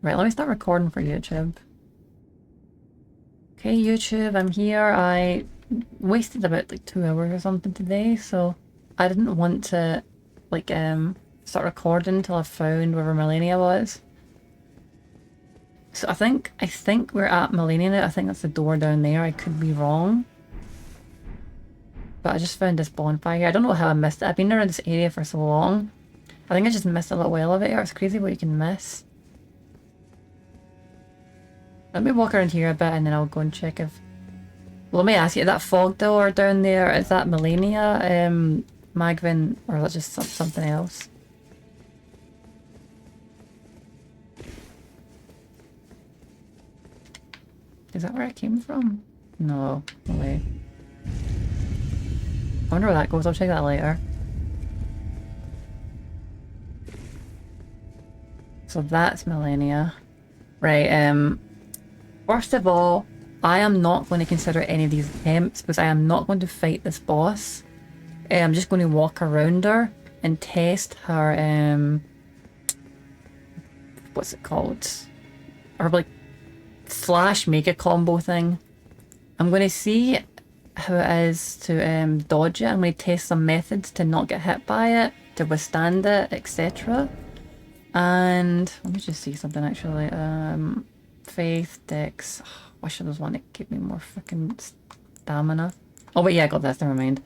Right, let me start recording for YouTube. Okay, YouTube, I'm here. I wasted about like 2 hours or something today, so I didn't want to start recording until I found where Millennia was. So I think we're at Millennia now. I think that's the door down there. I could be wrong. But I just found this bonfire here. I don't know how I missed it. I've been around this area for so long. I think I just missed a little elevator. It's crazy what you can miss. Let me walk around here a bit and then I'll go and check if... Well, let me ask you, that fog door down there, is that Millennia, Magvin, or is that just something else? Is that where it came from? No, no way. I wonder where that goes, I'll check that later. So that's Millennia. Right, first of all, I am not going to consider any of these attempts because I am not going to fight this boss. I'm just going to walk around her and test her, what's it called? Her like slash mega combo thing. I'm going to see how it is to dodge it. I'm going to test some methods to not get hit by it, to withstand it, etc. And let me just see something actually. Faith, Dex. Oh, wish there was one that gave me more freaking stamina. Oh, but yeah, I got this. Never mind.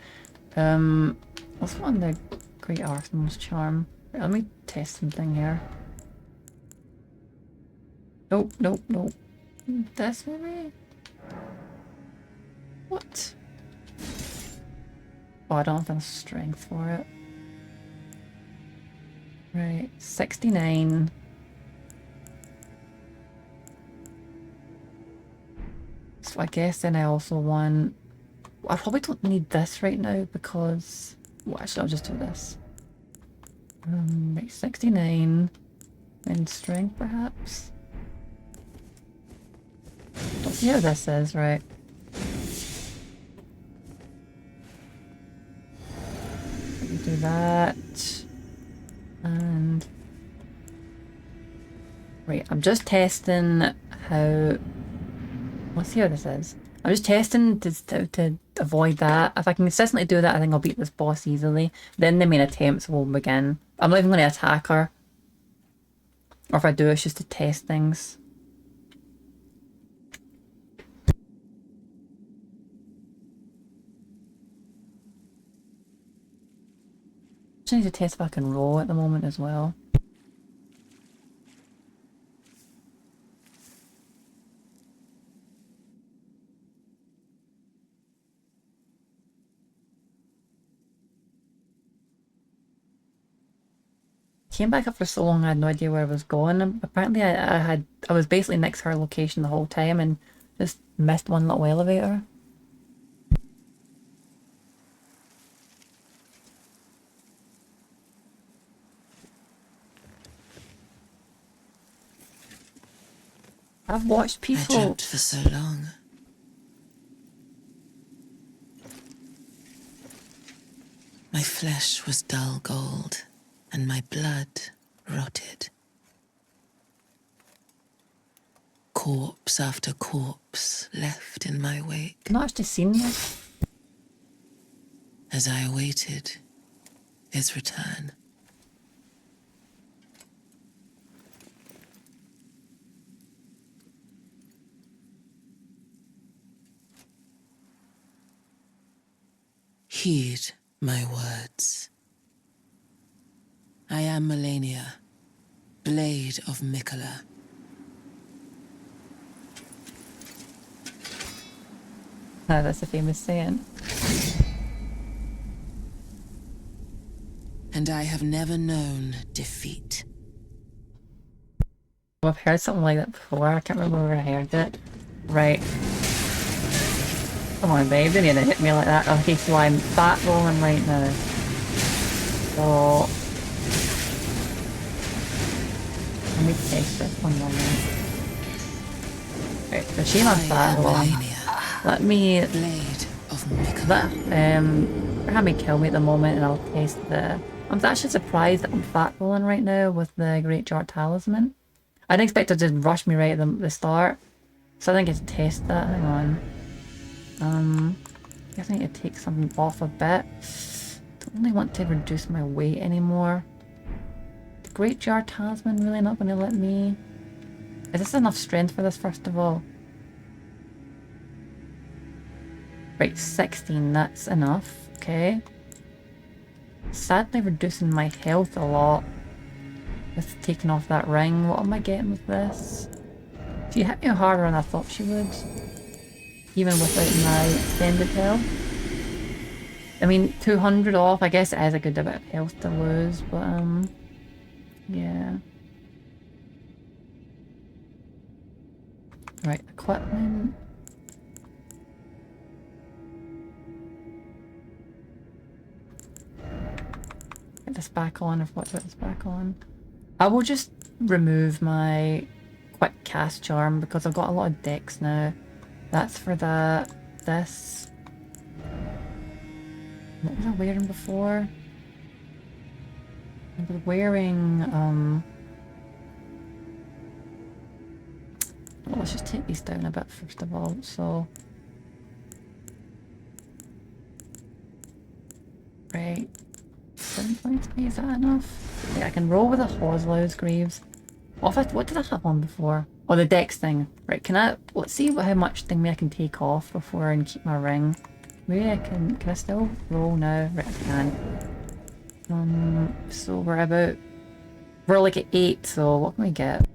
What's one the Great Arsenal's charm? Right, let me test something here. Nope, nope, nope. This maybe? What? Oh, I don't have enough strength for it. Right, 69. So I guess then I also want... I probably don't need this right now because... Well, actually, I'll just do this. Right, 69. And strength, perhaps? Don't see how this is, right? Do that. And... Right, I'm just testing how... Let's see how this is. I'm just testing to avoid that. If I can consistently do that, I think I'll beat this boss easily. Then the main attempts will begin. I'm not even going to attack her. Or if I do, it's just to test things. Just need to test if I can roll at the moment as well. Came back up for so long I had no idea where I was going. Apparently I was basically next to her location the whole time and just missed one little elevator. I've watched people... I dreamt for so long. My flesh was dull gold, and my blood rotted. Corpse after corpse left in my wake. I've not actually seen this. As I awaited his return. Heed my words. I am Millennia, Blade of Mikola. That's a famous saying. And I have never known defeat. I've heard something like that before. I can't remember where I heard it. Right. Come on, babe. You didn't need to hit me like that. Okay, so I'm fat rolling right now. So... Let me test this one moment. Right, so she's on fat rolling. Let me... Blade of Mikola. Have me kill me at the moment and I'll test the... I'm actually surprised that I'm fat rolling right now with the Great Jar Talisman. I didn't expect it to just rush me right at the start. So I didn't get to test that. Hang on. I guess I need to take something off a bit. Don't really want to reduce my weight anymore. The Great Jar Talisman really not going to let me... Is this enough strength for this, first of all? Right, 16, that's enough. Okay. Sadly reducing my health a lot with taking off that ring. What am I getting with this? She hit me harder than I thought she would. Even without my extended health. I mean, 200 off, I guess it is a good bit of health to lose, but yeah. Right, equipment. Get this back on, or what, put this back on. I will just remove my quick cast charm because I've got a lot of dex now. That's for that. This. What was I wearing before? I was wearing, well, let's just take these down a bit first of all, so... Right. 7.3, is that enough? Yeah, I can roll with a Hoslow's Greaves. What did I have on before? Oh, the dex thing. Right, let's see how much thing I can take off before and keep my ring. Maybe I can I still roll now? Right, I can. So we're like at 8, so what can we get?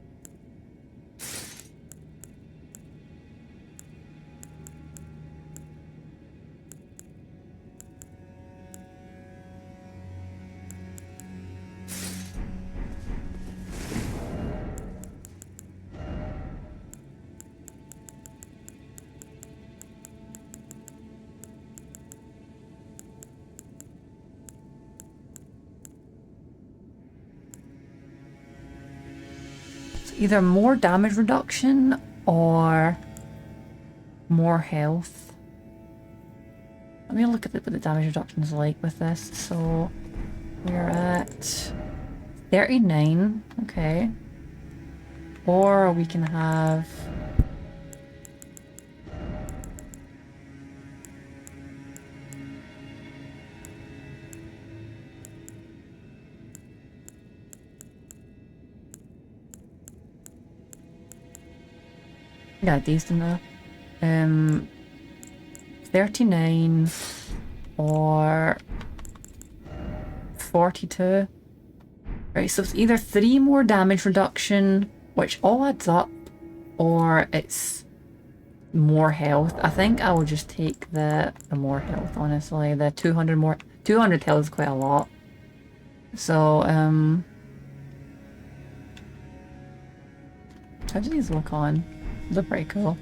Either more damage reduction or more health. Let me look at what the damage reduction is like with this. So we're at 39, okay. Or we can have... Yeah, decent enough. 39 or 42. Right, so it's either 3 more damage reduction, which all adds up, or it's more health. I think I will just take the more health, honestly. The 200 more... 200 health is quite a lot. So, how do these look on? They're pretty cool.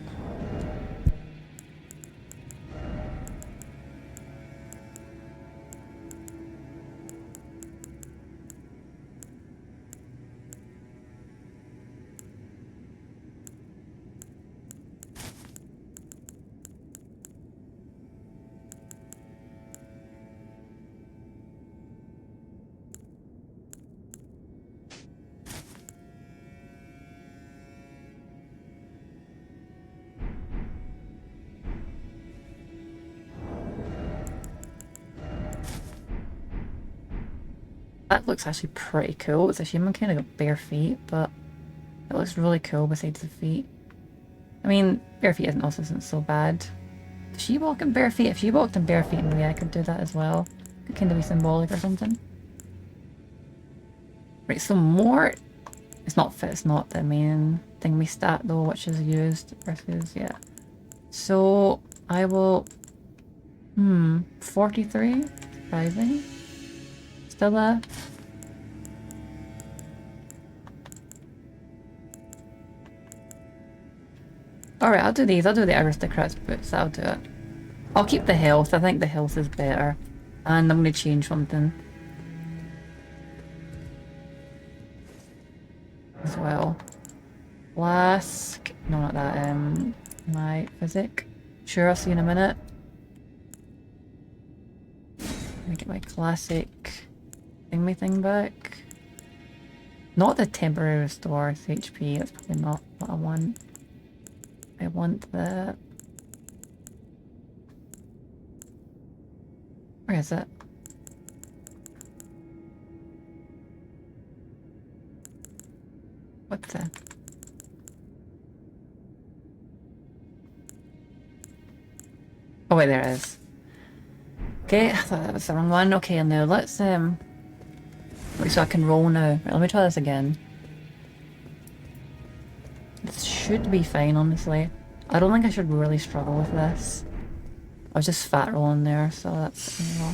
That looks actually pretty cool. It's a shame I'm kind of got bare feet, but it looks really cool besides the feet. I mean, bare feet isn't so bad. Does she walk in bare feet? If she walked in bare feet, maybe I could do that as well. Could kind of be symbolic or something. Right, so more... It's not the main thing we stat though, which is used versus, yeah. So, I will... 43? Surprising. Still there? Alright, I'll do these. I'll do the aristocrat's boots. I'll do it. I'll keep the health. I think the health is better. And I'm going to change something. As well. Flask. No, not that. My physic. Sure, I'll see you in a minute. Let me get my classic thingy thing back. Not the temporary restores HP, that's probably not what I want. I want the... Where is it? What's that? Oh wait, there it is. Okay, I thought that was the wrong one. Okay, now let's wait, so I can roll now. Right, let me try this again. This should be fine, honestly. I don't think I should really struggle with this. I was just fat rolling there, so that's, you know.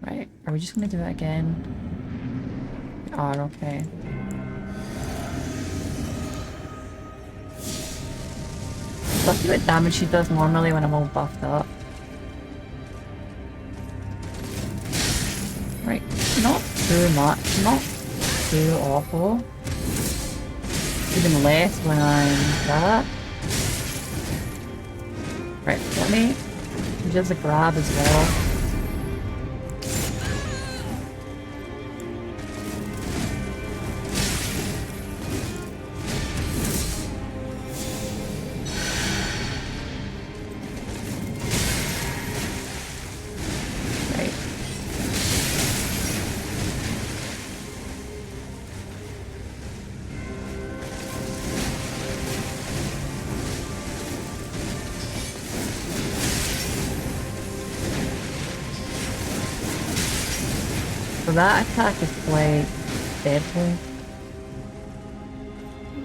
Right, are we just gonna do it again? We are, okay. Let's see what damage she does normally when I'm all buffed up. Right, not too much, not too awful. Even less when I'm that. Right, let me use a grab as well. So that attack is quite deadly.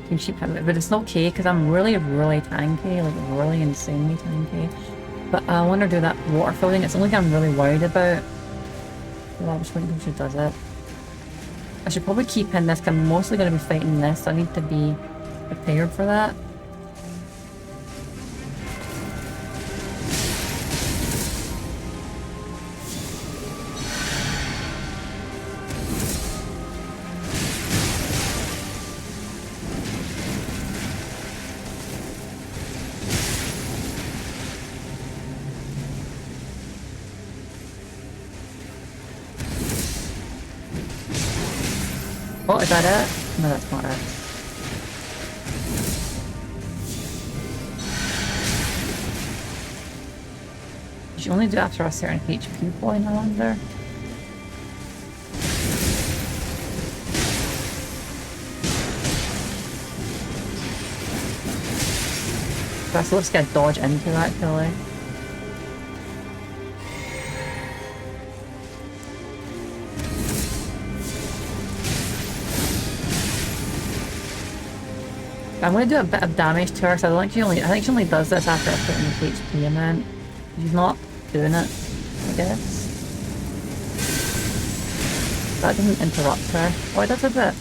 Can she put it? But it's okay because I'm really, really tanky, like really insanely tanky. But I want to do that water filling. It's the only thing I'm really worried about. So I'm just waiting until she does it. I should probably keep in this because I'm mostly going to be fighting this, so I need to be prepared for that. Oh, is that it? No, that's not it. You should only do it after a certain HP point, I wonder. So let's get dodge into that killer. I'm gonna do a bit of damage to her, so I think she only does this after a certain HP amount. She's not doing it, I guess. That doesn't interrupt her. Oh, it does a bit.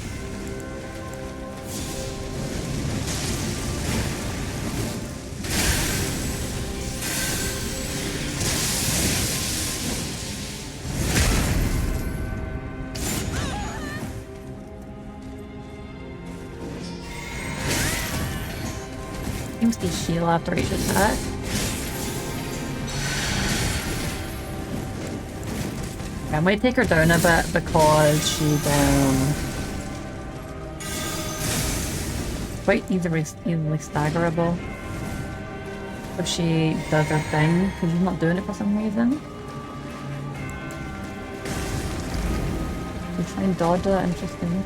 Seems to shield after each attack. I might take her down a bit because she's quite easily staggerable if she does her thing, because she's not doing it for some reason. You try and dodge it, interesting.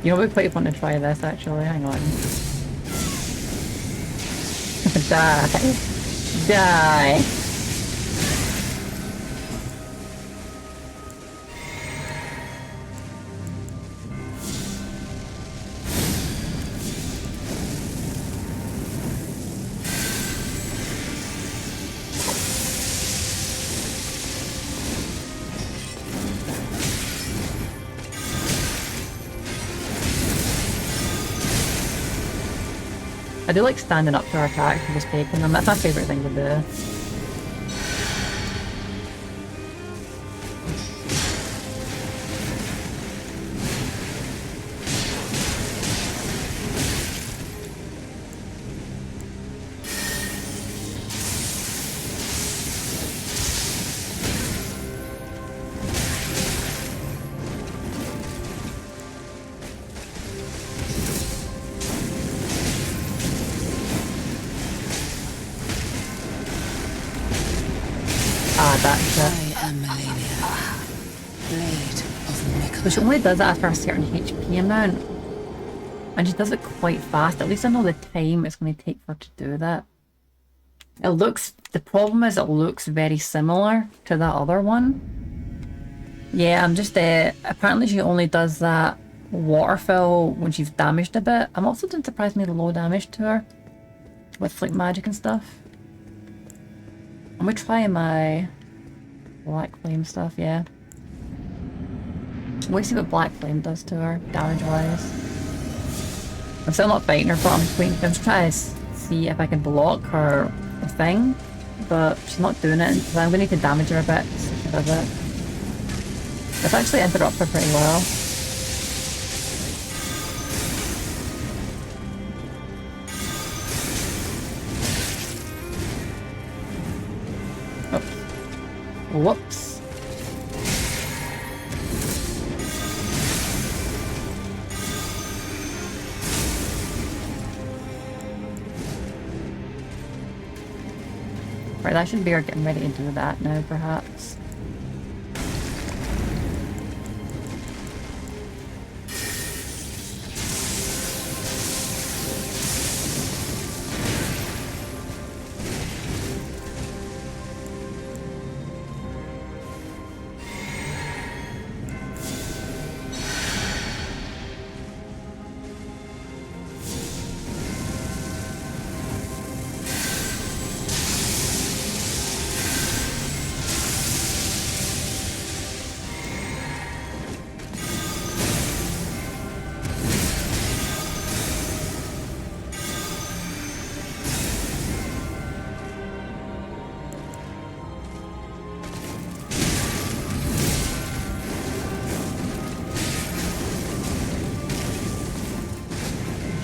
You know, it would be quite fun to try this actually, hang on. Die! Die! I do like standing up to her attacks and just taking them. That's my favourite thing to do. So she only does it after a certain HP amount. And she does it quite fast. At least I know the time it's going to take for her to do that. It looks... The problem is it looks very similar to that other one. Yeah, I'm just... apparently she only does that waterfill when she's damaged a bit. I'm also doing surprisingly low damage to her. With like magic and stuff. I'm gonna try my Black Flame stuff, yeah. We'll see what Black Flame does to her, damage-wise. I'm still not fighting her, but I'm just trying to see if I can block her thing. But she's not doing it, so I'm gonna need to damage her a bit so she does it. It's actually interrupted her pretty well. Whoops. Right, that should be her getting ready to do that now, perhaps.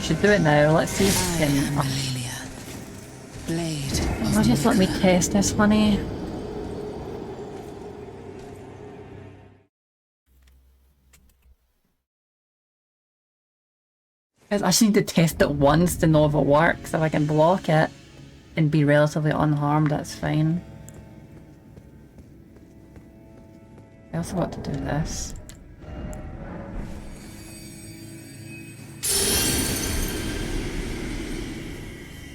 Should do it now. Let's see if we can. Oh, just let me test this, honey. I just need to test it once to know if it works. If I can block it and be relatively unharmed, that's fine. I also got to do this.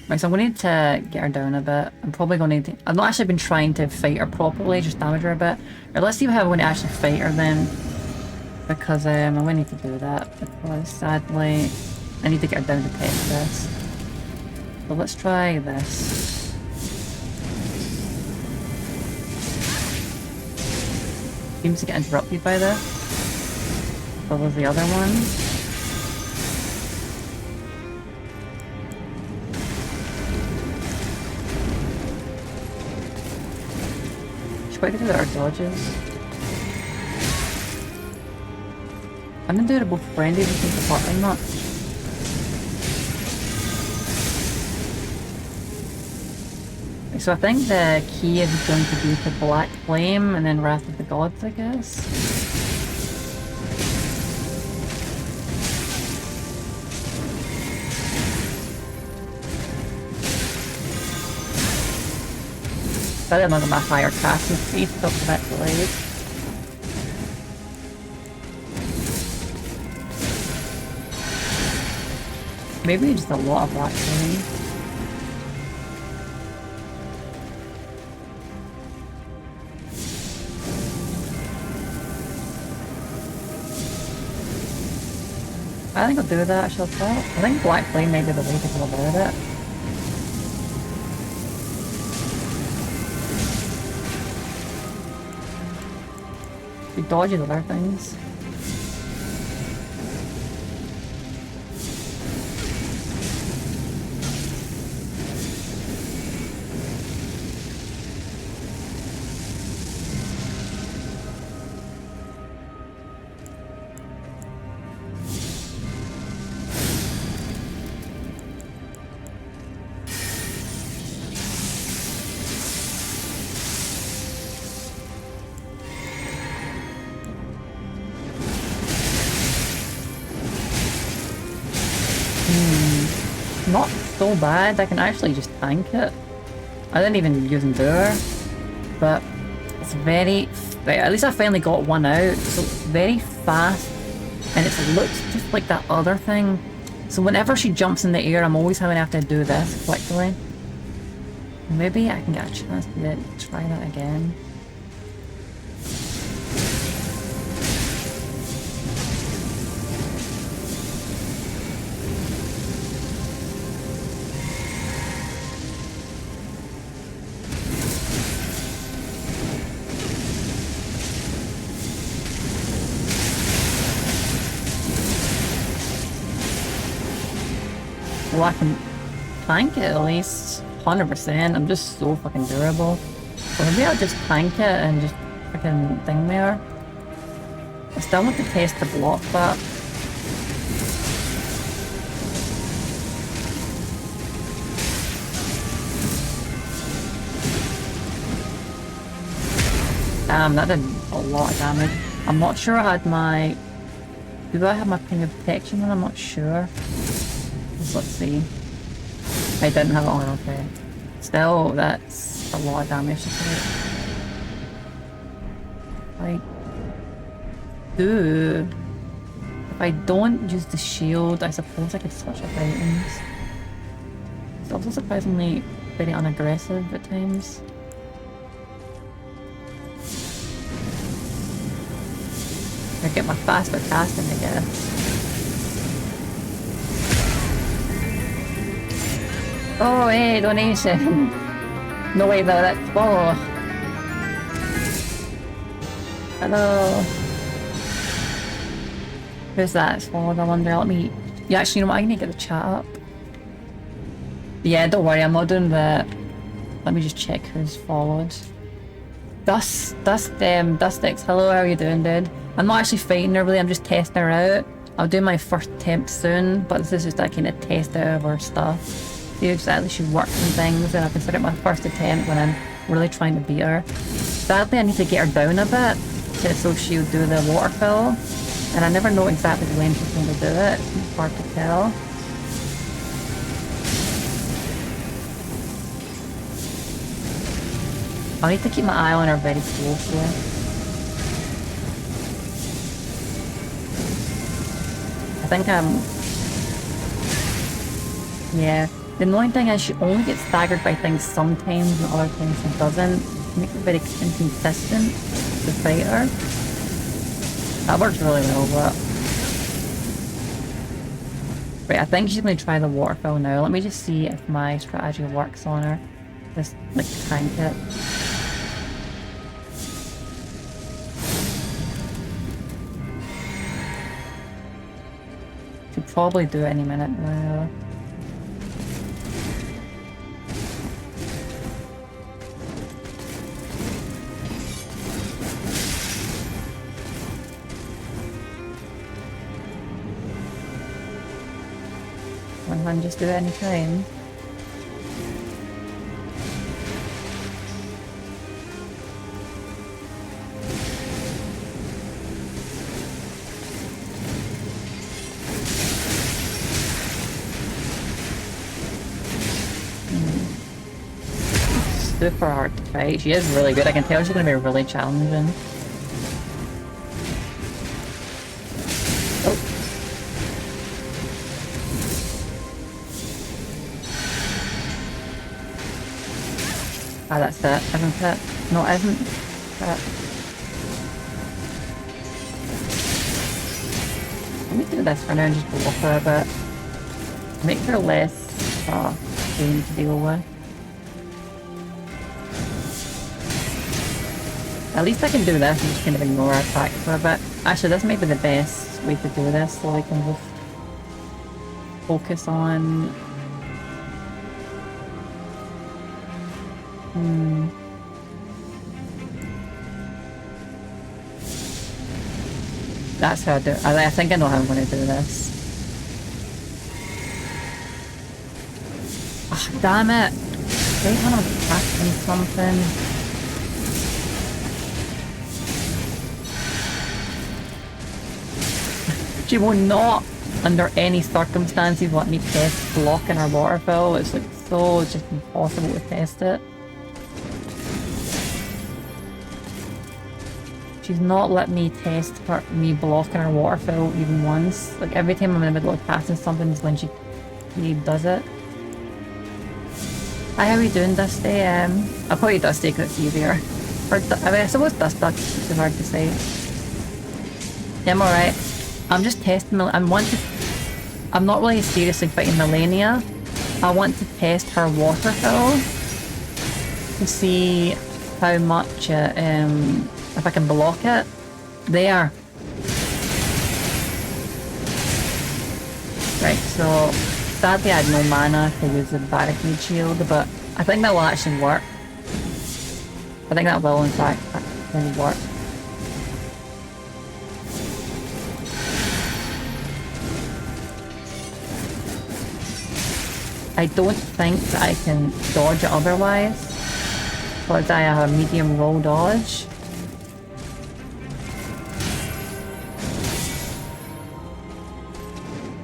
Right, so I'm going to need to get her down a bit. I'm probably going to... I've not actually been trying to fight her properly, just damage her a bit. Or let's see how I'm going to actually fight her then. Because I'm going to need to do that. Because sadly, I need to get her down to test this. So let's try this. Seems to get interrupted by this. So was the other one. Quite good at our dodges. I'm gonna do it both friendly just in supporting much. So I think the key is going to be to Black Flame and then Wrath of the Gods, I guess. I don't know that my higher casting speed still a bit delayed. Maybe just a lot of Black Flame. I think I'll do that, I think Black Flame may be the way to go about it. She dodges other things. Not so bad, I can actually just tank it. I didn't even use Endure, but it's very... Right, at least I finally got one out. So it's very fast, and it looks just like that other thing. So whenever she jumps in the air, I'm always having to have to do this quickly. Maybe I can get a chance to try that again. Well, I can plank it at least. 100%. I'm just so fucking durable. Or maybe I'll just plank it and just freaking thing there. I still want to test the block that. Damn, that did a lot of damage. I'm not sure I had my... Do I have my ping of protection on? I'm not sure. Let's see. I didn't have it on, okay. Still, that's a lot of damage to take. Like... If I don't use the shield, I suppose I could switch up items. It's also surprisingly very unaggressive at times. I get my faster casting, I guess. Oh, hey, donation! No way though, that's... Oh! Hello! Who's that? Swallowed, I wonder. Let me... Yeah, actually, you know what? I need to get the chat up. Yeah, don't worry, I'm not doing that. Let me just check who's followed. Dustix, hello, how are you doing, dude? I'm not actually fighting her really, I'm just testing her out. I'll do my first attempt soon, but this is just a kind of test out of her stuff. See how exactly she works and things, and I consider it my first attempt when I'm really trying to beat her. Sadly, I need to get her down a bit, so she'll do the water fill. And I never know exactly when she's going to do it, it's hard to tell. I need to keep my eye on her very closely. I think yeah. The annoying thing is she only gets staggered by things sometimes and other times she doesn't. It makes it very inconsistent to fight her. That works really well, but... Right, I think she's going to try the waterfall now. Let me just see if my strategy works on her. Just, like, tank it. Should probably do it any minute now. And just do it any time. Super hard to fight. She is really good. I can tell she's going to be really challenging. Oh. Ah, that's it, isn't it? No, it isn't. Let me do this for now and just block her a bit. Make her less pain to deal with. At least I can do this and just kind of ignore her attack for a bit. Actually, this might be the best way to do this, so I can just focus on... That's how I do it. I think I know how I'm going to do this. Ah, oh, damn it! Right when I'm attacking something. She will not, under any circumstances, let me test blocking her waterfall. It's like so just impossible to test it. She's not let me test me blocking her water fill even once. Like every time I'm in the middle of casting something is when she does it. Hi, how are you doing, Dusty? I'll call you Dusty because it's easier. Or, I mean, I suppose Dust Duck is too hard to say. Yeah, I'm alright. I'm just testing. I'm not really seriously fighting Melania. I want to test her water fill to see how much if I can block it. There. Right, so sadly I had no mana to use the barricade shield, but I think that will actually work. I think that will in fact actually work. I don't think that I can dodge it otherwise, because I have a medium roll dodge.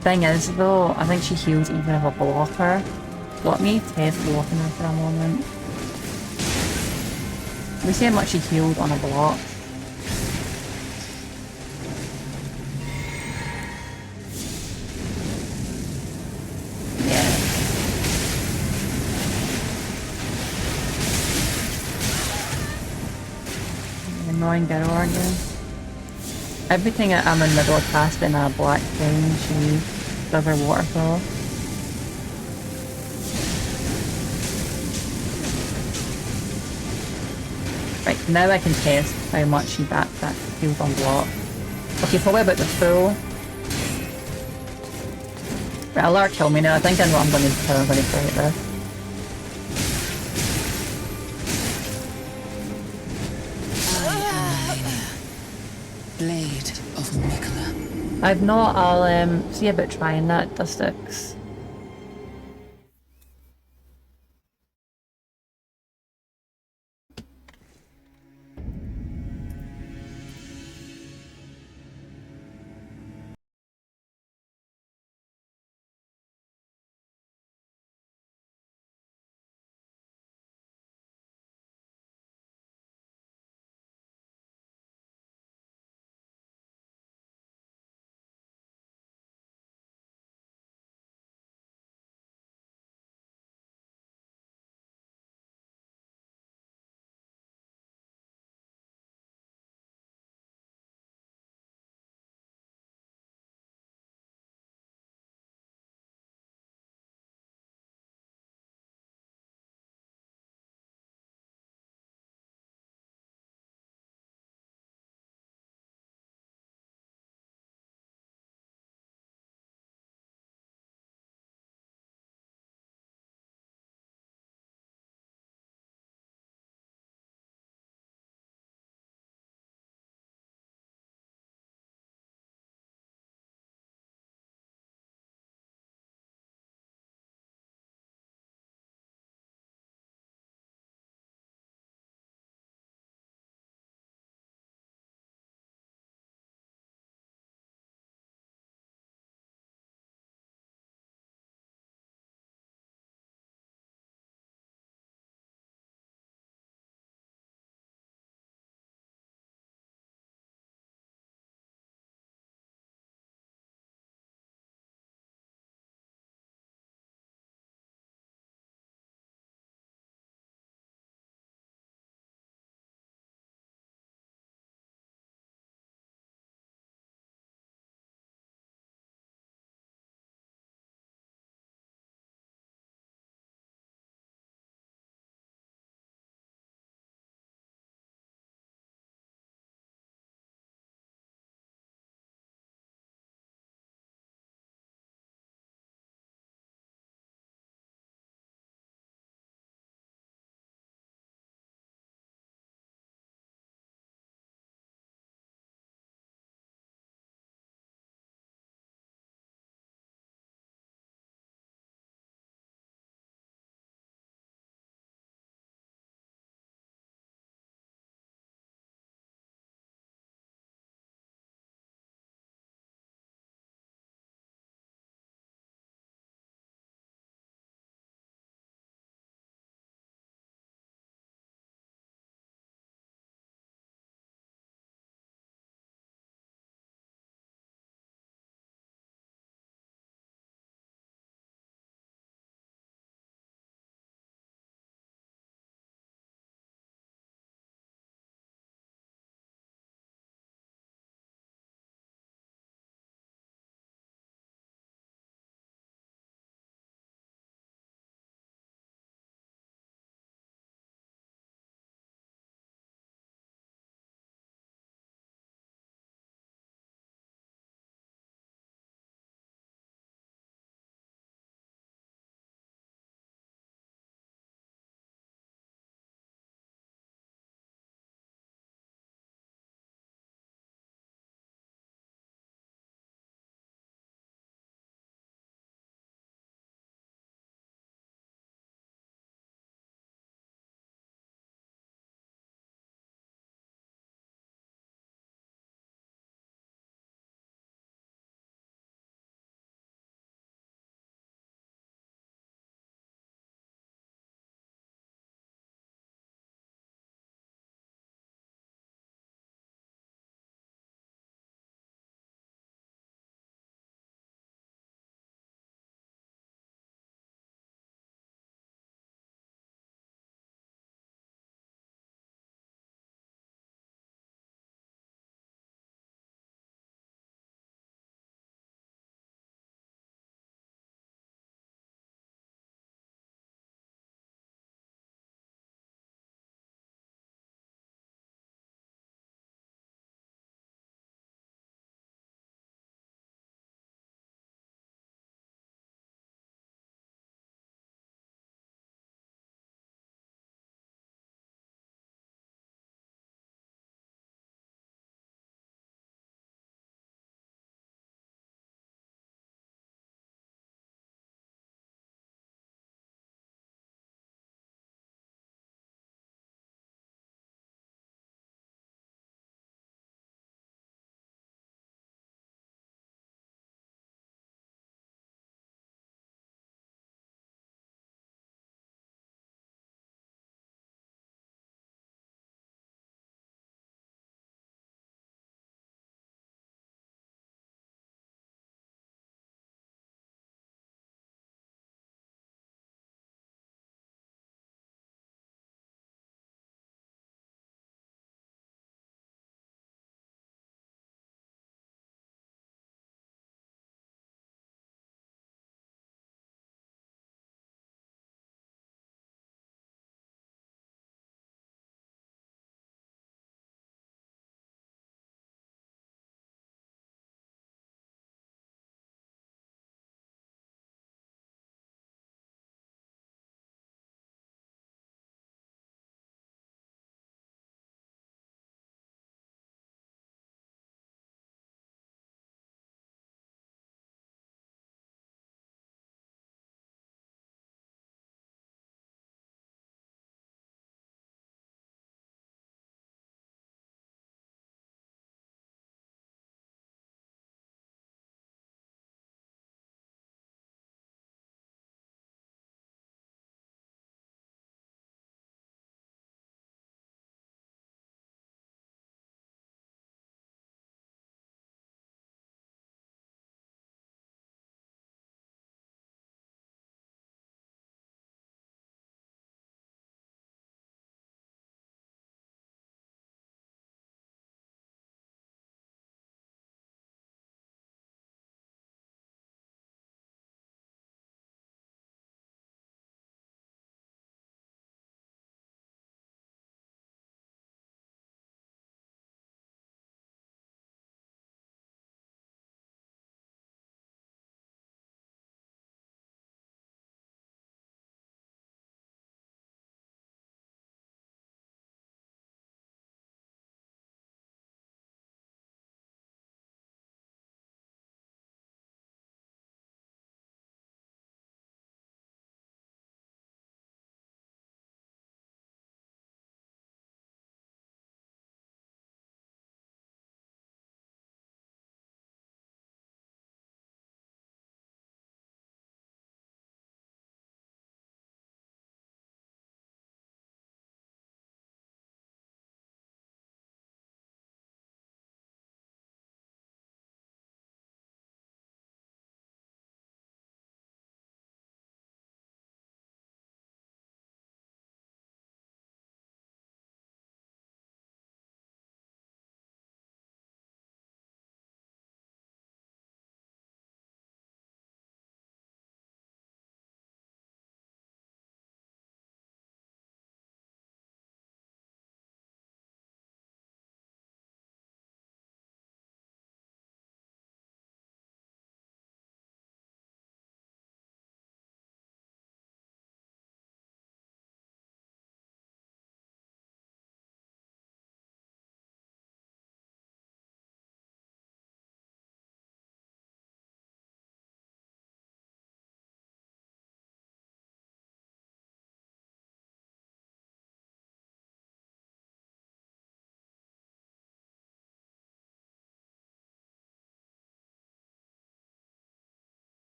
Thing is though, I think she heals even if I block her. Let me test blocking her for a moment. We see how much she healed on a block. Yeah. Annoying girl again. Everything I'm in the middle of casting a black thing, she does her waterfall. Right, now I can test how much she that heals on block. Okay, probably about the full. Right, I'll let her kill me now. I think I know how I'm going to play it this. Blade of Mikola. I've not. I'll see about trying that. Dustix.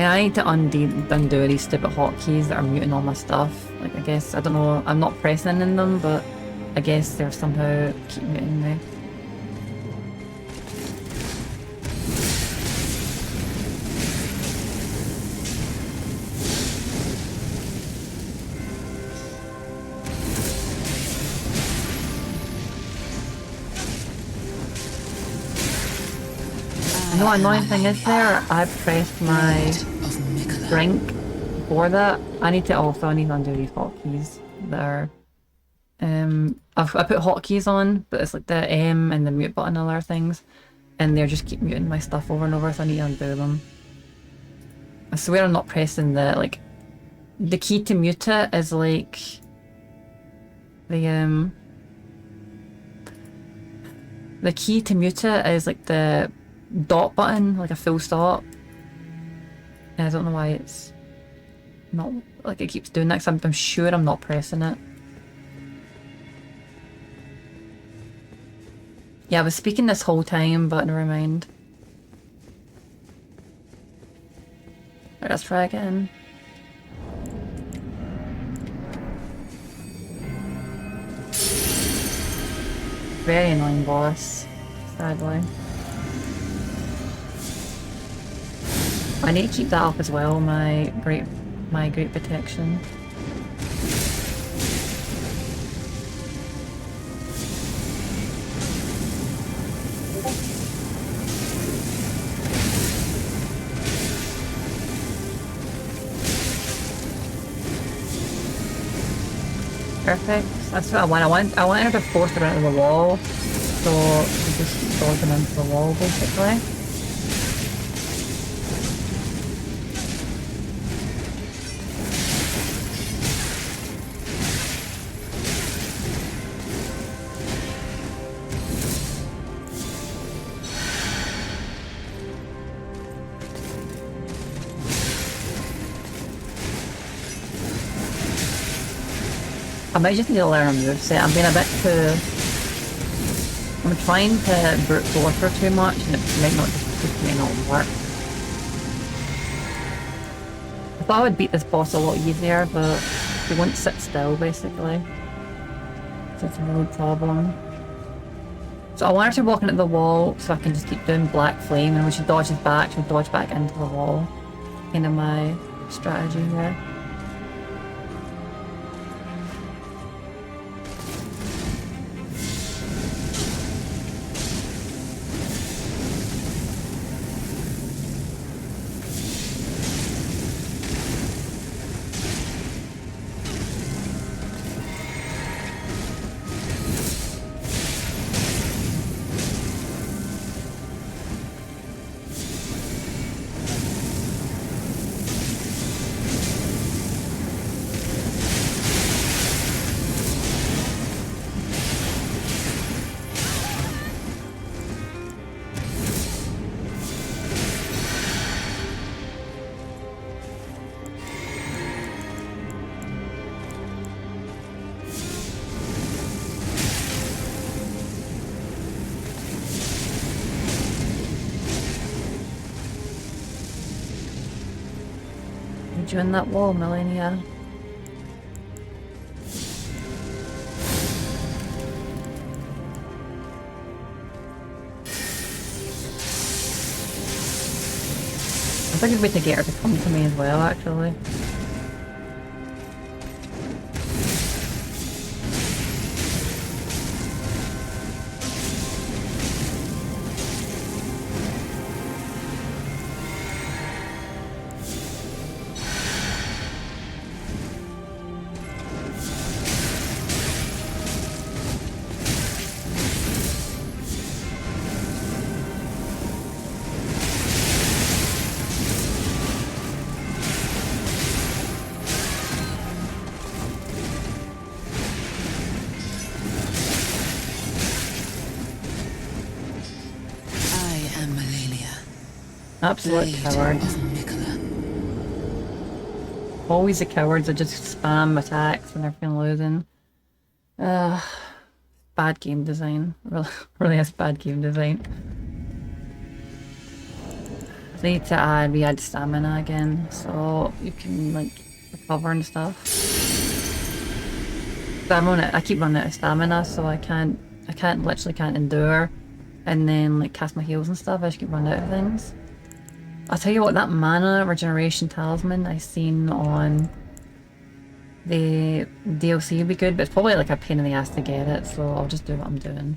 I need to undo these stupid hotkeys that are muting all my stuff. Like, I guess, I don't know, I'm not pressing in them, but I guess they're somehow keep muting me. You know what annoying thing is there? I pressed my drink for that. I need to undo these hotkeys that are I put hotkeys on, but it's like the M and the mute button and other things, and they just keep muting my stuff over and over, so I need to undo them. I swear I'm not pressing the key to mute it is like the key to mute it is like the dot button, like a full stop. And I don't know why it's not, like it keeps doing that, because I'm sure I'm not pressing it. Yeah, I was speaking this whole time, but never mind. Right, let's try again. Very annoying boss, sadly. I need to keep that up as well, my great protection. Perfect. That's what I want. I want her to force her into the wall, so we just keep dodging into the wall, basically. I might just need to learn a moveset. I'm being a bit too... I'm trying to brute force her too much, and it might not work. I thought I would beat this boss a lot easier, but he won't sit still, basically. So it's a real problem. So I want her to walk into the wall, so I can just keep doing Black Flame, and when she dodges back, she'll dodge back into the wall. Kind of my strategy here. You in that wall, Millennia. I think a good way to get her to come to me as well, actually. Absolute coward. Always the cowards that just spam attacks when they're feeling losing. Bad game design. Really, really is bad game design. I need to re-add stamina again, so you can like recover and stuff. So I keep running out of stamina, so literally can't endure, and then like cast my heals and stuff. I just keep running out of things. I'll tell you what, that mana regeneration talisman I seen on the DLC would be good, but it's probably like a pain in the ass to get it, so I'll just do what I'm doing.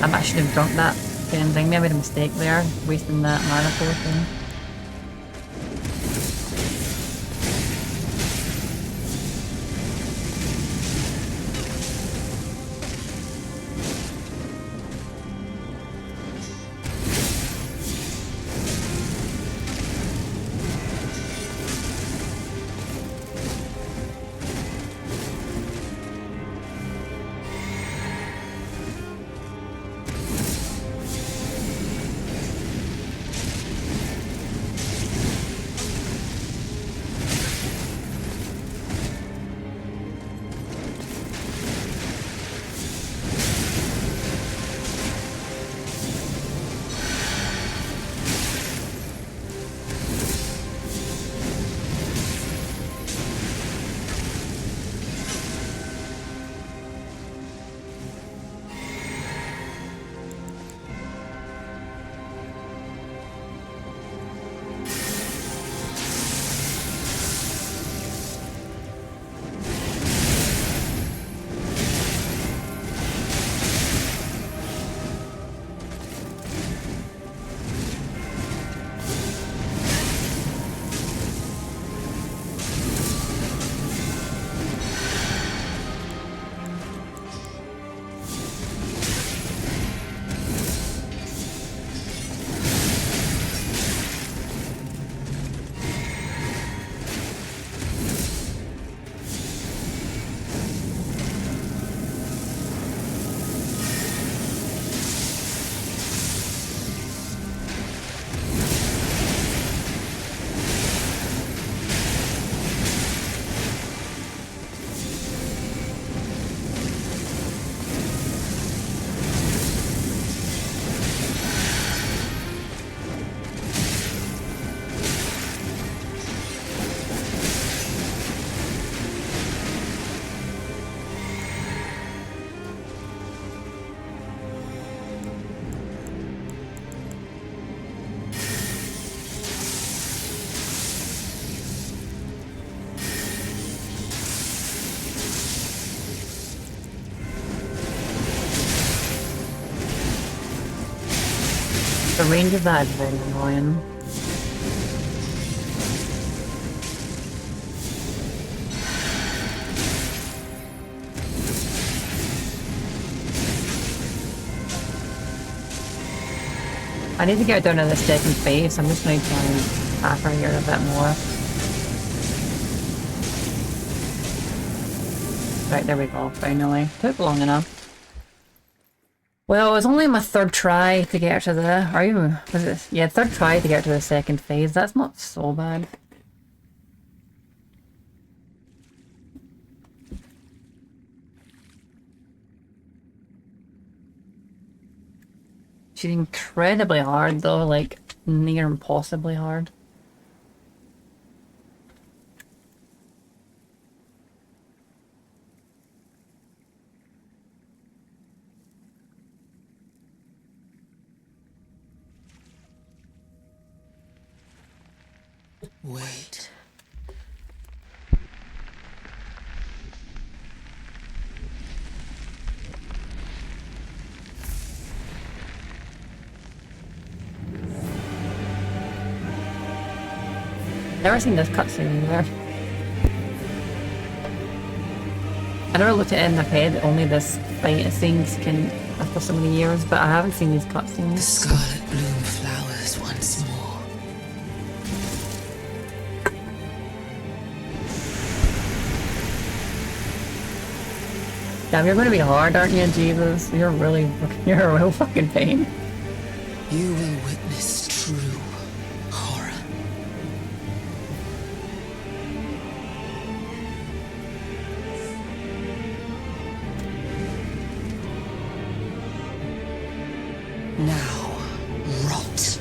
I should have drunk that fucking thing. Maybe I made a mistake there, wasting that mana potion. The range of that is very annoying. I need to get down to the second phase. I'm just going to try and hack her here a bit more. Right, there we go, finally. Took long enough. Well, it was only my third try to get to the... Or even... Was it? Yeah, third try to get to the second phase. That's not so bad. She's incredibly hard though, like near impossibly hard. Wait. Never seen this cutscene either. I never looked at it in my head, only this fight scenes can after so many years, but I haven't seen these The cutscenes. scarlet bloom flowers once more. Damn, you're gonna be hard, aren't you, Jesus? You're a real fucking pain. You will witness true horror. Now, rot.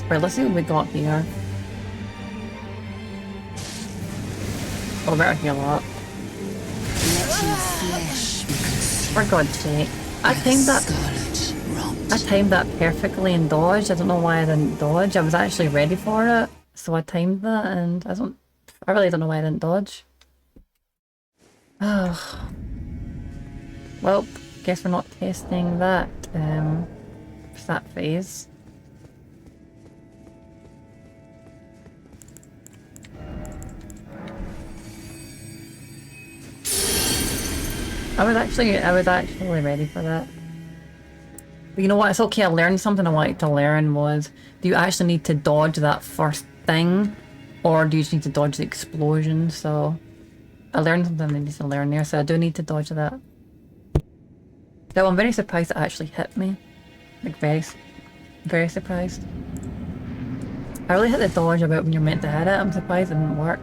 Right, let's see what we got here. Oh, better heal up. Let your flesh be consumed For God's sake. I by the timed that scarlet rot. I timed that perfectly and dodged. I don't know why I didn't dodge. I was actually ready for it, so I timed that and I really don't know why I didn't dodge. Oh. Well, guess we're not testing that, that phase. I was actually ready for that. But you know what? It's okay. I learned something I wanted to learn was, do you actually need to dodge that first thing, or do you just need to dodge the explosion? So I learned something I need to learn there. So I do need to dodge that. So I'm very surprised it actually hit me. Like very surprised. I really hit the dodge about when you're meant to hit it. I'm surprised it didn't work.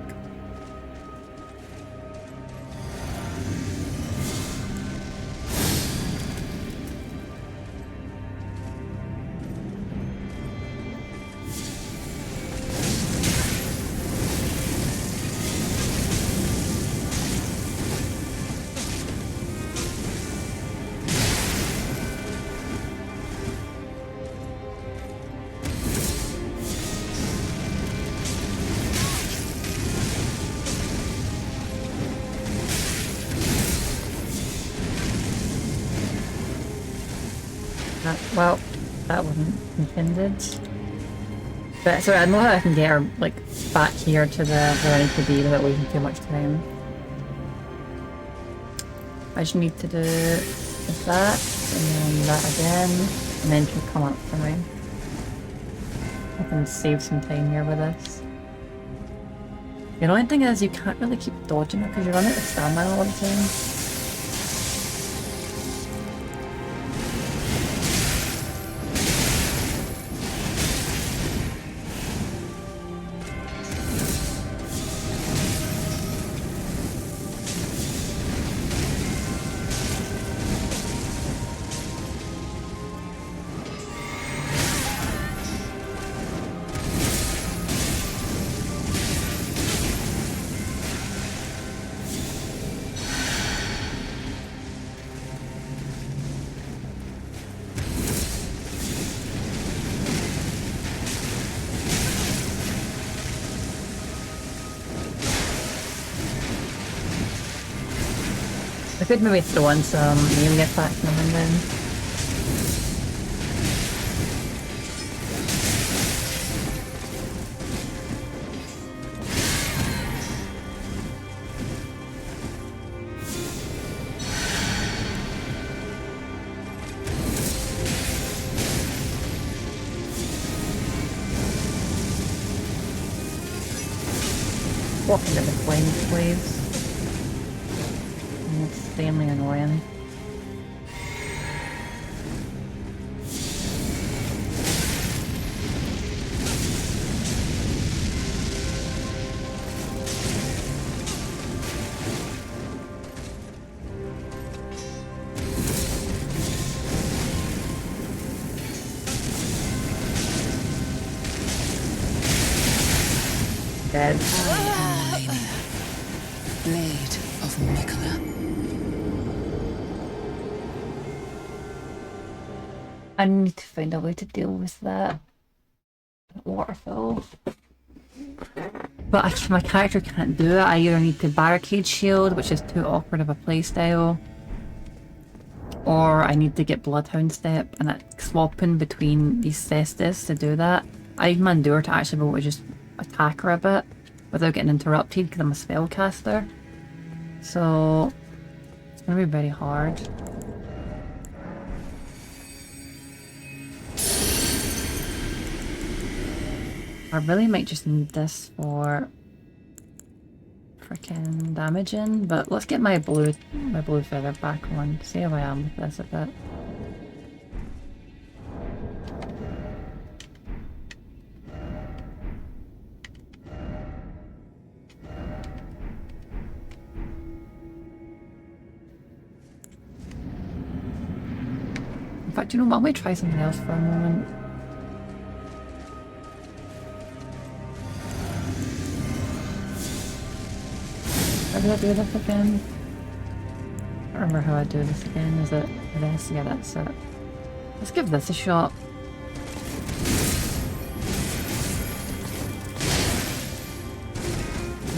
Well, that wasn't intended. But sorry, I know how I can get her like back here to where I need to be without wasting too much time. I just need to do that, and then that again, and then she'll come up for me. I can save some time here with this. The annoying thing is you can't really keep dodging it because you run out of stamina all the time. I could maybe throw in some melee attacks now and then. walking into the flames, please. Insanely annoying. Dead. I am Melania, Blade of Mikola. I need to find a way to deal with that waterfall. But my character can't do it. I either need to barricade shield, which is too awkward of a playstyle, or I need to get Bloodhound Step, and it's swapping between these cestus to do that. I need Mandura to actually be able to just attack her a bit without getting interrupted because I'm a spellcaster. So it's gonna be very hard. I really might just need this for freaking damaging, but let's get my blue feather back on. See how I am with this a bit. In fact, you know what? I'm gonna try something else for a moment. How do I do this again? I don't remember how I do this again. Is it this? Yeah, that's it. Let's give this a shot.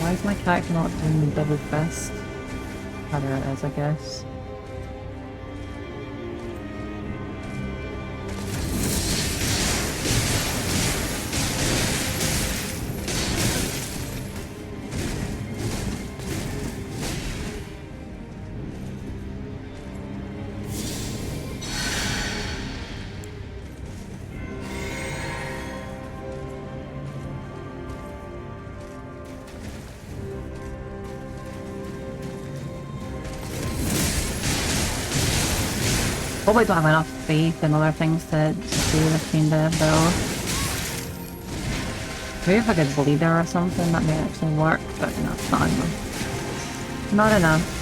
Why is my character not doing the double fist? Oh, there it is, I guess. Probably don't have enough faith in other things to do this kind of build. Maybe if I could bleed her or something, that may actually work, but no, not enough. Not enough.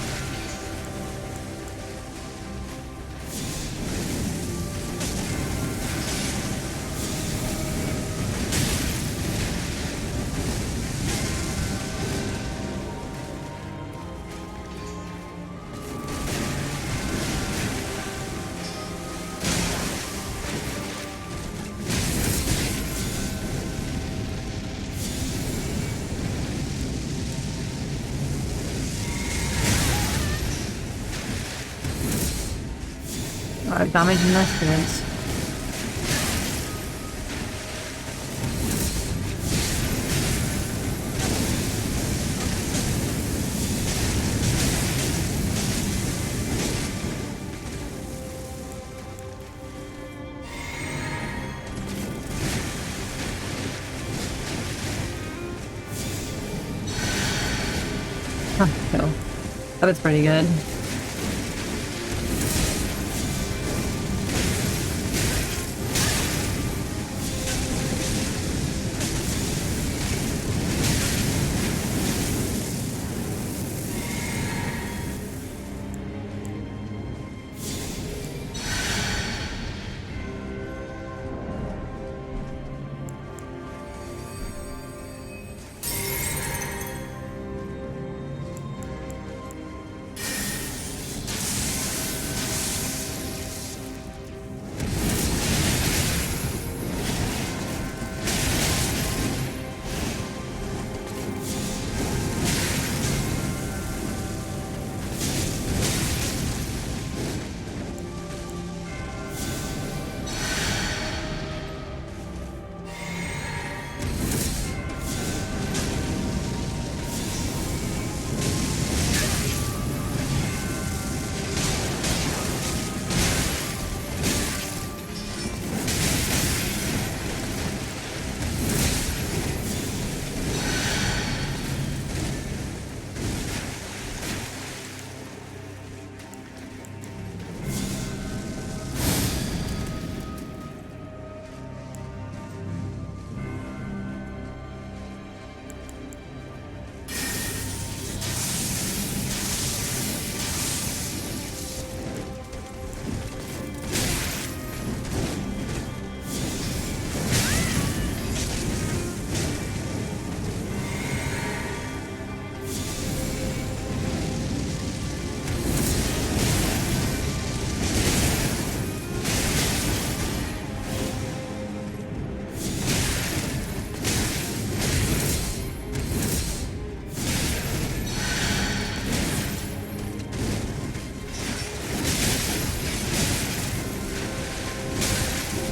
Damaging this is. Huh, cool. That was pretty good.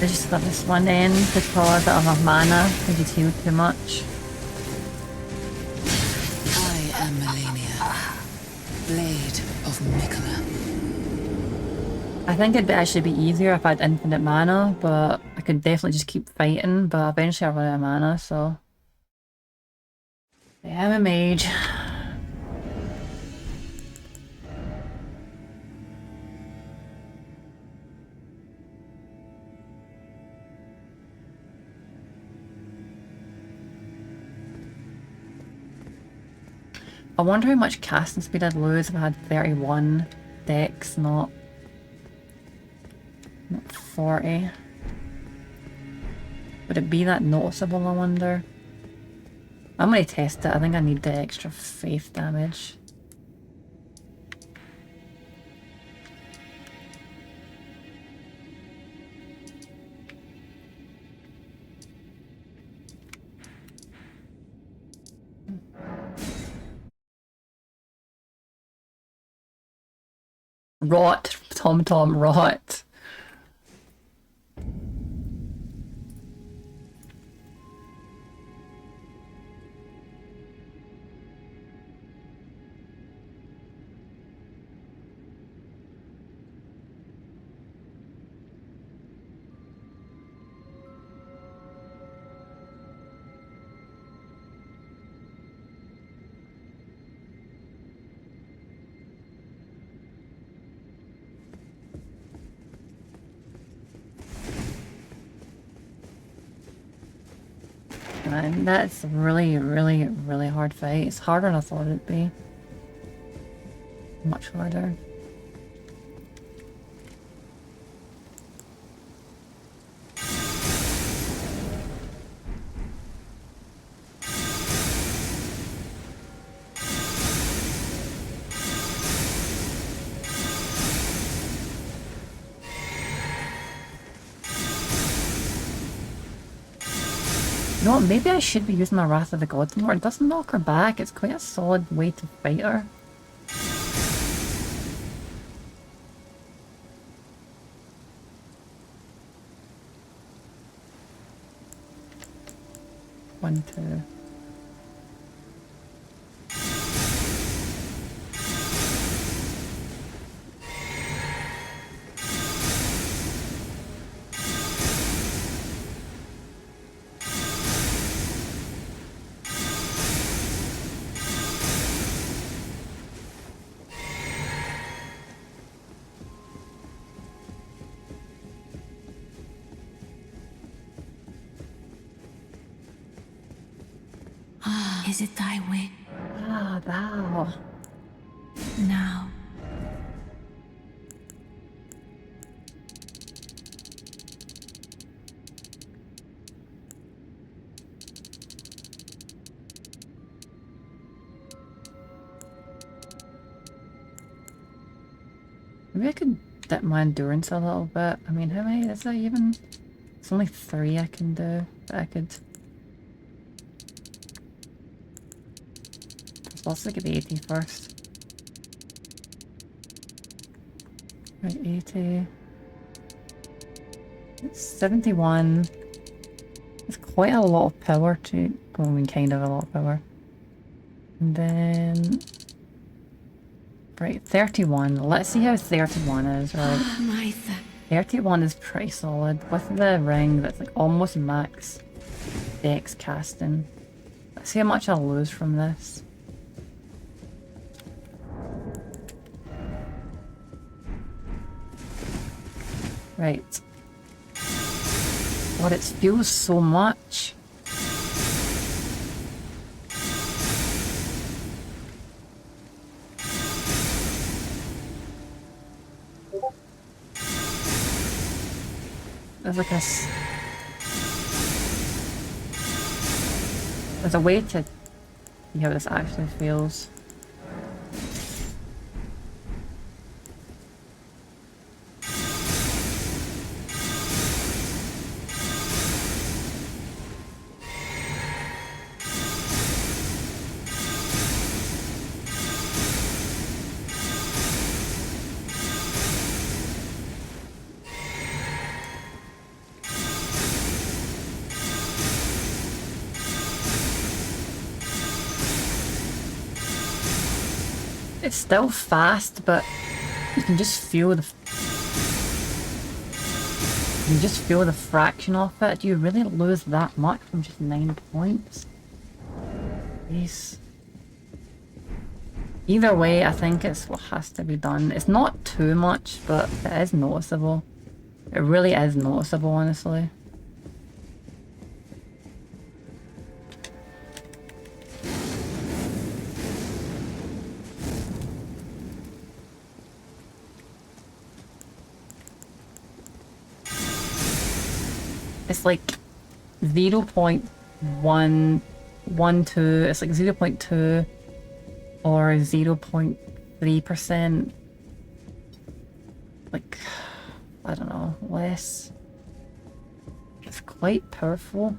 I just got this one in because I don't have mana because he's healed too much. I am Melania, Blade of Mikola. I think it'd actually be easier if I had infinite mana, but I could definitely just keep fighting, but eventually I'll run out of mana, so... Yeah, I'm a mage. I wonder how much casting speed I'd lose if I had 31 dex, not 40. Would it be that noticeable, I wonder? I'm gonna test it. I think I need the extra faith damage. Rot, Tom, rot. And that's really, really, really hard fight. It's harder than I thought it'd be. Much harder. You know what, maybe I should be using my Wrath of the Gods more. It doesn't knock her back. It's quite a solid way to fight her. One, two. Is it thy way? Ah, thou. Now. Maybe I could dip my endurance a little bit. I mean, how many is that even? It's only 3 I can do, but I could... Let's look at the 80 first. Right, 80. It's 71. It's quite a lot of power to... Well, I mean, kind of a lot of power. And then... Right, 31. Let's see how 31 is, right? 31 is pretty solid. With the ring that's like almost max dex casting. Let's see how much I'll lose from this. Right. God, it feels so much. There's like a... There's a way to see how this actually feels. It's still fast, but you can just feel the fraction of it. Do you really lose that much from just 9 points? Jeez. Either way, I think it's what has to be done. It's not too much, but it is noticeable. It really is noticeable, honestly. It's like 0.112, it's like 0.2 or 0.3%. Like, I don't know, less. It's quite powerful.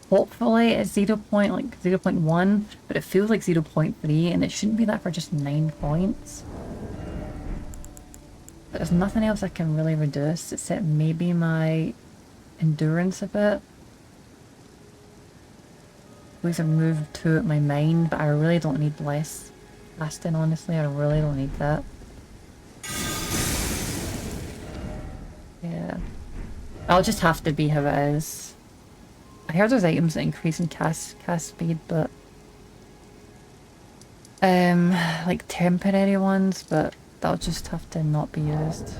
Hopefully it's 0.1, but it feels like 0.3, and it shouldn't be that for just 9 points. But there's nothing else I can really reduce except maybe my endurance a bit. These have moved to my mind, but I really don't need less casting, honestly. I really don't need that. Yeah. I'll just have to be how it is. I heard there's items that increase in cast speed, but like temporary ones, but that'll just have to not be used.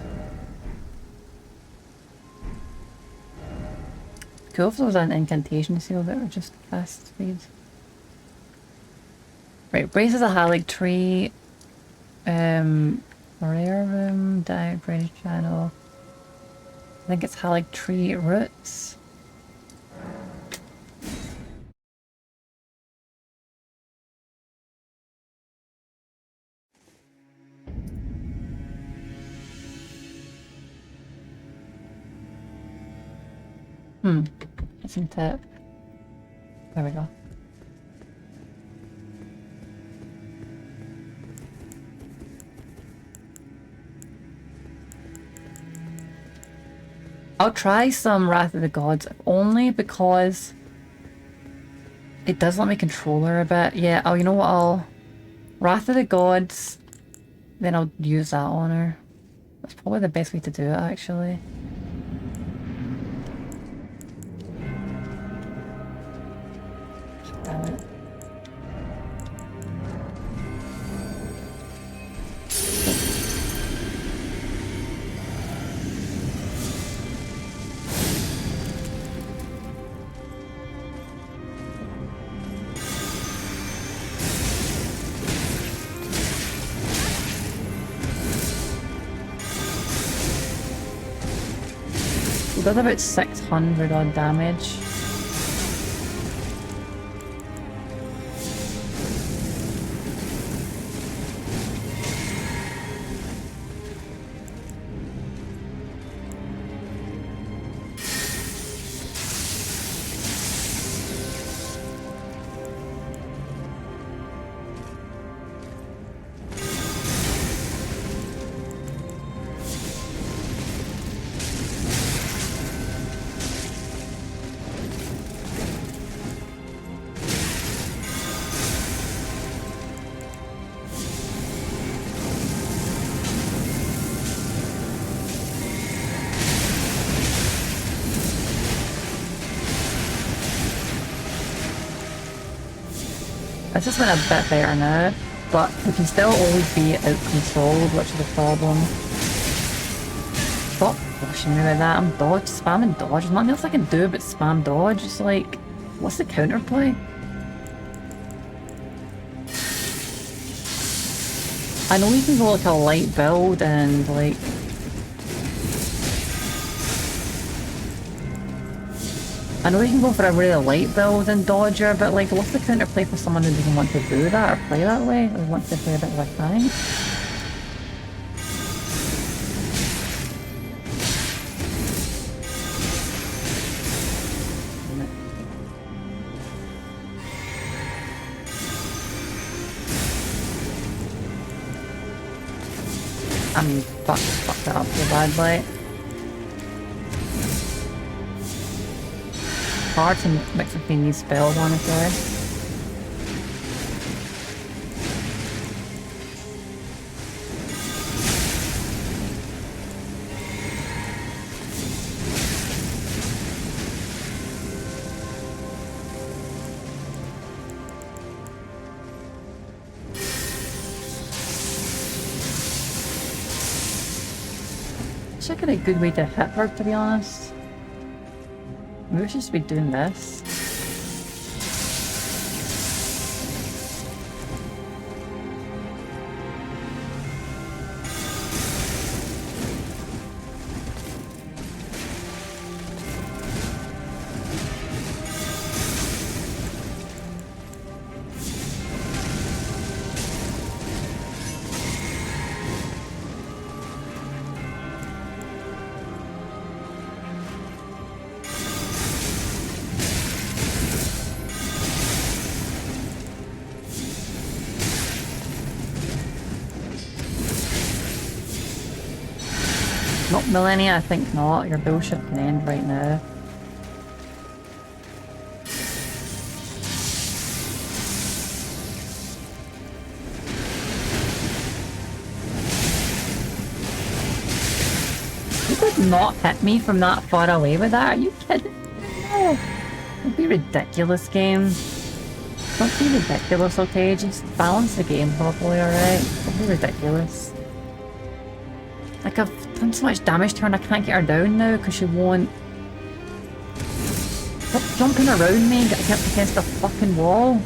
Cool if there was an incantation seal that would just cast speed. Right, braces a Halig tree. Rare room, diet, British channel. I think it's Halig tree roots. Isn't it? There we go. I'll try some Wrath of the Gods, only because it does let me control her a bit. Yeah, oh, you know what, Wrath of the Gods, then I'll use that on her. That's probably the best way to do it, actually. Damn it. It does about 600 odd damage. It's just been a bit better now, but we can still always be out-controlled, which is a problem. Stop pushing me like that. I'm spamming dodge. There's nothing else I can do but spam dodge. It's like, what's the counterplay? I know you can go like a light build and like... I know you can go for a really light build and dodger, but like, what's the counterplay for someone who doesn't want to do that or play that way? Or wants to play a bit of a tank? I'm fucked that up too badly. hard to mix between these spells, honestly. Check out a good way to hit her, to be honest. Maybe we should just be doing this. Not Millennia, I think not. Your bullshit can end right now. You could not hit me from that far away with that? Are you kidding? No. Don't be ridiculous, game. Don't be ridiculous, okay? Just balance the game properly, alright? Don't be ridiculous. Like, I've done so much damage to her and I can't get her down now because she won't... Stop jumping around me and getting up against the fucking wall.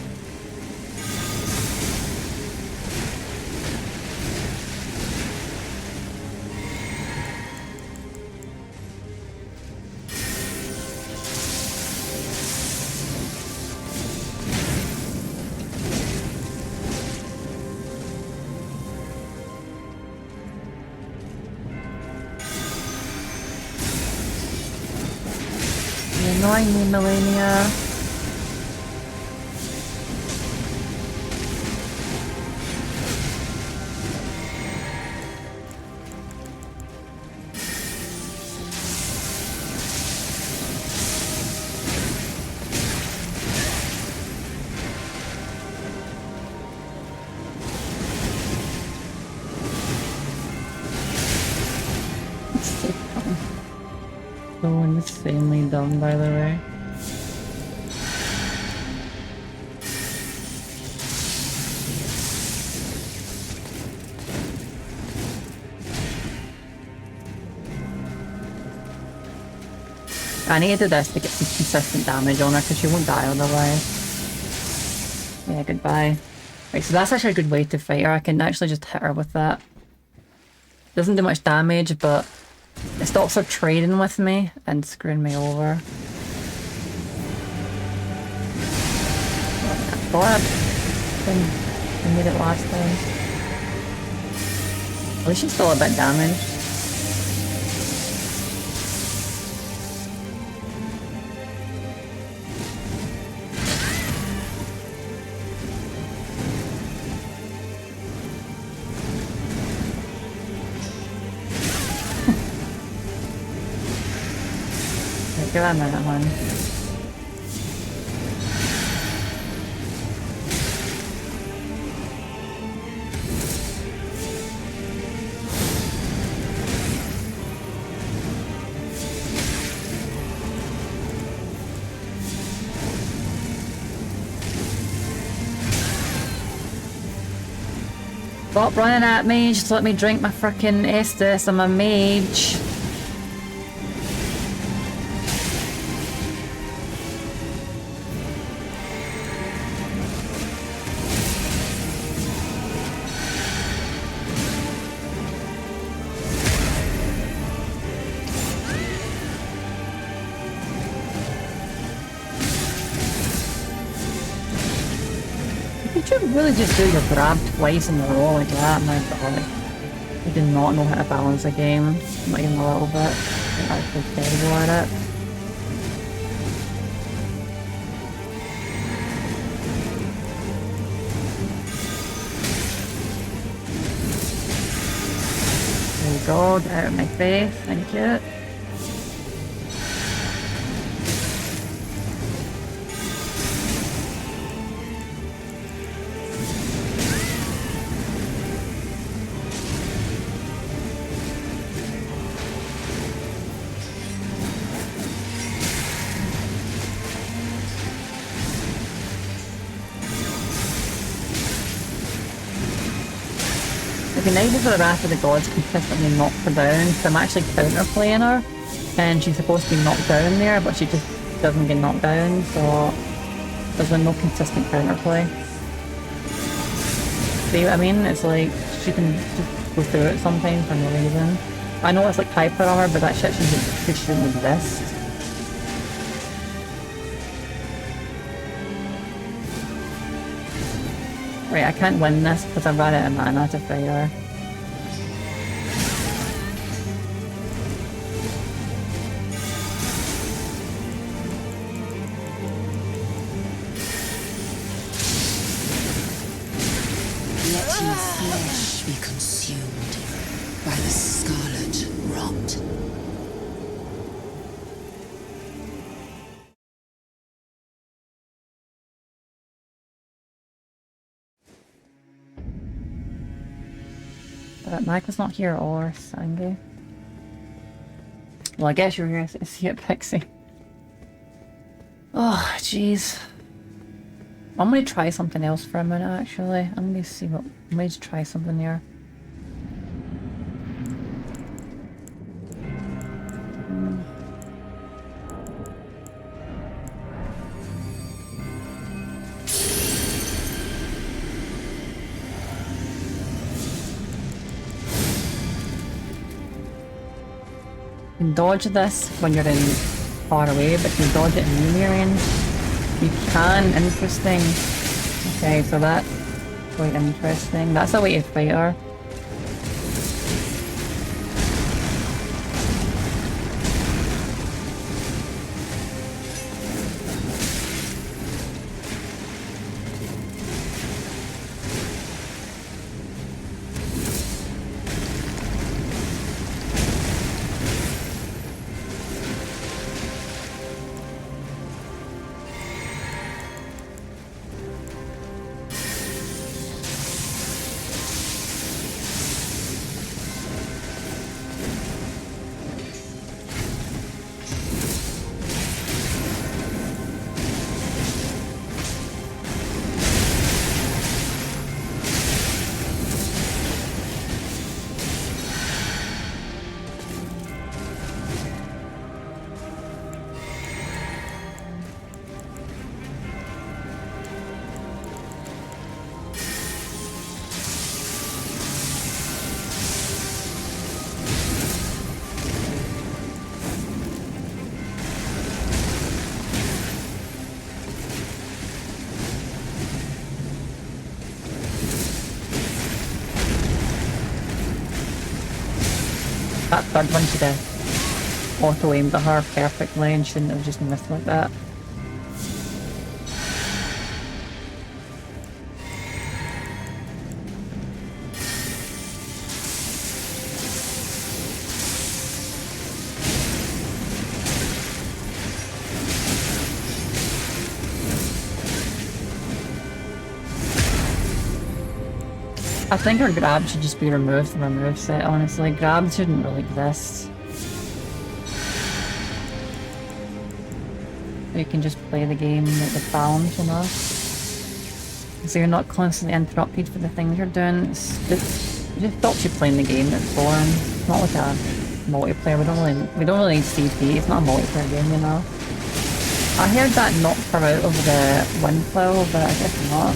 Annoying me, Melania. So insanely dumb, by the way. I need to do this to get some consistent damage on her because she won't die otherwise. Yeah, goodbye. Right, so that's actually a good way to fight her. I can actually just hit her with that. Doesn't do much damage, but it stops her trading with me and screwing me over. I thought I made it last time. At least she's still a bit damaged. Give that a minute, hon. Stop running at me, just let me drink my frickin' Estus, I'm a mage. Really just do your grab twice in a row like that, my god. I do not know how to balance a game, not even a little bit. I'm actually terrible at it. There you go, get out of my face, thank you. it'd be nice if the Wrath of the Gods consistently knocked her down, so I'm actually counterplaying her, and she's supposed to be knocked down there, but she just doesn't get knocked down, so there's been no consistent counterplay. See what I mean? It's like, she can just go through it sometimes for no reason. I know it's like hyper armor, but that shit shouldn't exist. Right, I can't win this because I've run out of mana to fight her. Let your flesh be consumed by the scarlet rot. But Michael's not here or Sangue. Well, I guess you're here to see it, Pixie. Oh, jeez. I'm gonna try something else for a minute, actually. I'm gonna see what... I'm gonna try something here. You can dodge this when you're in far away, but you can dodge it in near range. You can, interesting. Okay, so that's quite interesting. That's a way to fight her. That third one should have auto-aimed at her perfectly and shouldn't have just missed like that. I think her grab should just be removed from her moveset, honestly. Grabs shouldn't really exist. You can just play the game with balance, you know? So you're not constantly interrupted for the things you're doing. It just stops you playing the game, it's boring. It's not like a multiplayer, we don't really need CP, it's not a multiplayer game, you know? I heard that knocked her out of the wind flow, but I guess not.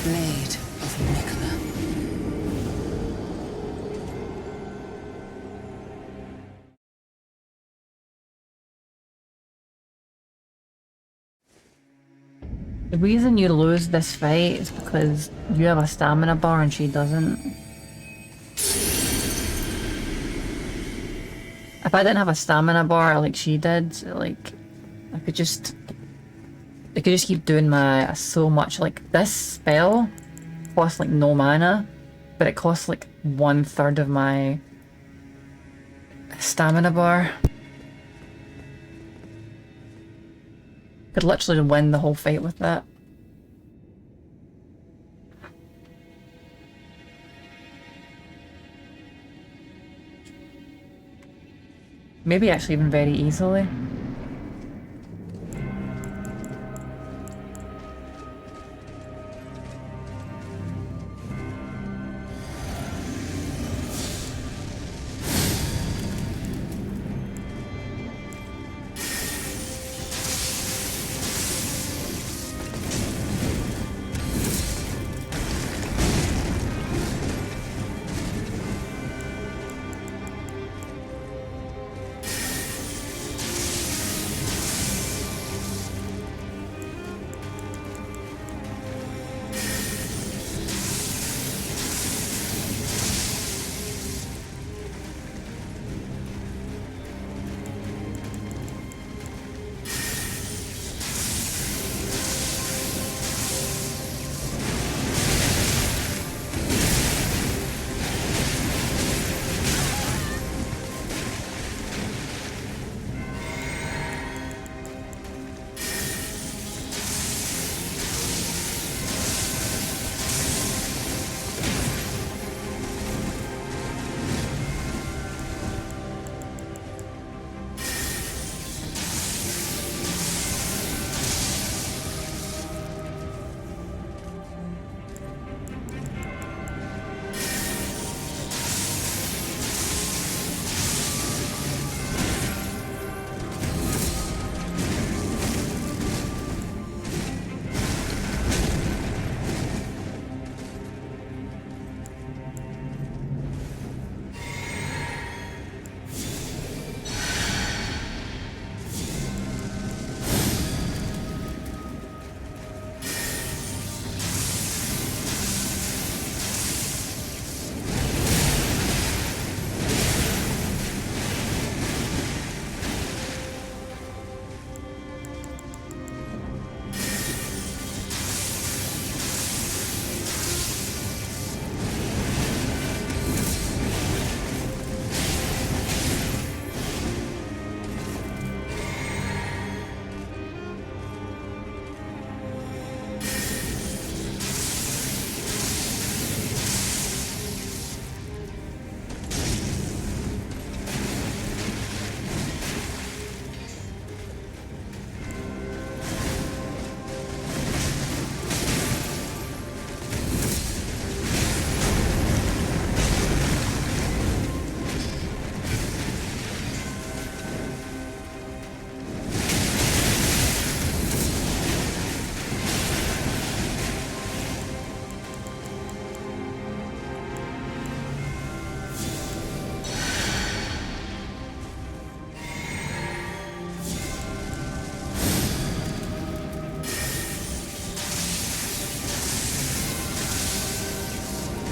Blade of Nicola. The reason you lose this fight is because you have a stamina bar and she doesn't. If I didn't have a stamina bar like she did, like, I could just I could just keep doing my so much. Like, this spell costs like no mana, but it costs like 1/3 of my stamina bar. Could literally win the whole fight with that. Maybe actually even very easily.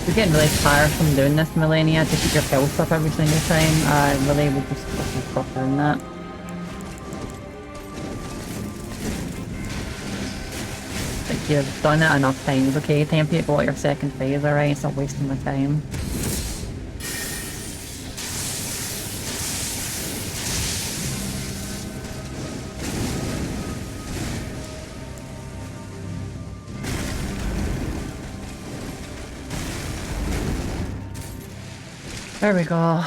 You're getting really tired from doing this, Millennia, to keep your health up every single time. I really would just fucking stop doing that. Like, you've done it enough times, okay? Time for you to go at your second phase, alright? Stop wasting my time. There we go.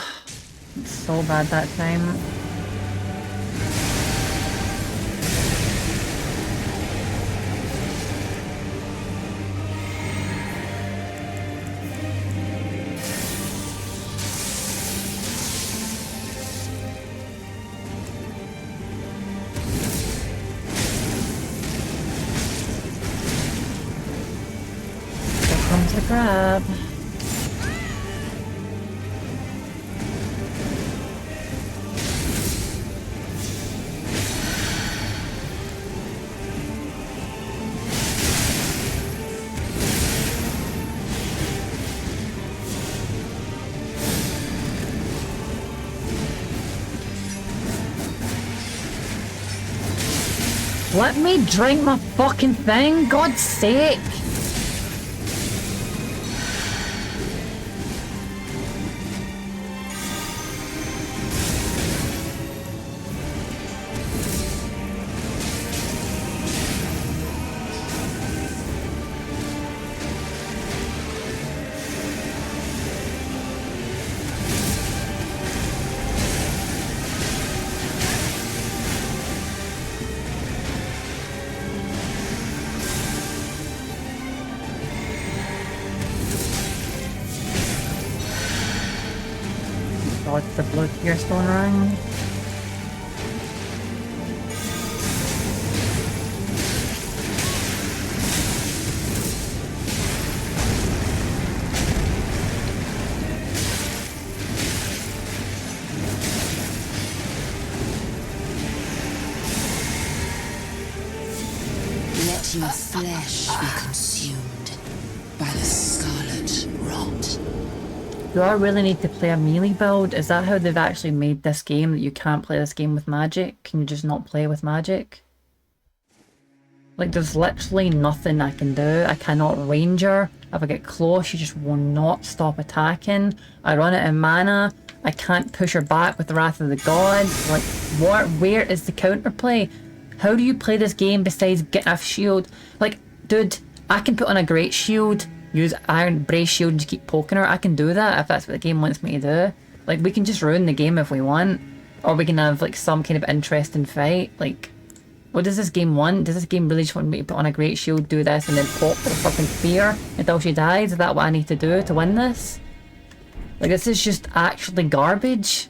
It's so bad that time. Here comes the grab. Let me drink my fucking thing, God's sake! Dodge the blue Tearstone ring. Let your flesh be consumed by the scarlet rot. Do I really need to play a melee build? Is that how they've actually made this game, that you can't play this game with magic? Can you just not play with magic? Like, there's literally nothing I can do. I cannot range her. If I get close, she just will not stop attacking. I run out of mana. I can't push her back with the Wrath of the Gods. Like, what? Where is the counterplay? How do you play this game besides getting a shield? Like, dude, I can put on a great shield, use Iron Brace Shield and just keep poking her. I can do that if that's what the game wants me to do. Like, we can just ruin the game if we want. Or we can have, like, some kind of interesting fight. Like, what does this game want? Does this game really just want me to put on a great shield, do this, and then pop for fucking fear until she dies? Is that what I need to do to win this? Like, this is just actually garbage.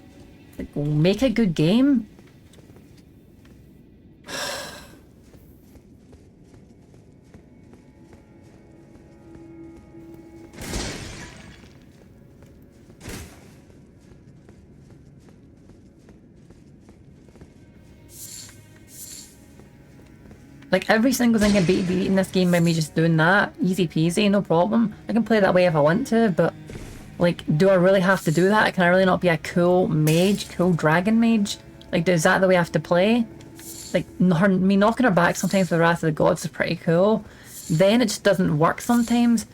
Like, make a good game. Like, every single thing can be beaten in this game by me just doing that. Easy peasy, no problem. I can play that way if I want to, but like, do I really have to do that? Can I really not be a cool mage, cool dragon mage? Like, is that the way I have to play? Like, me knocking her back sometimes with the Wrath of the Gods is pretty cool. Then it just doesn't work sometimes.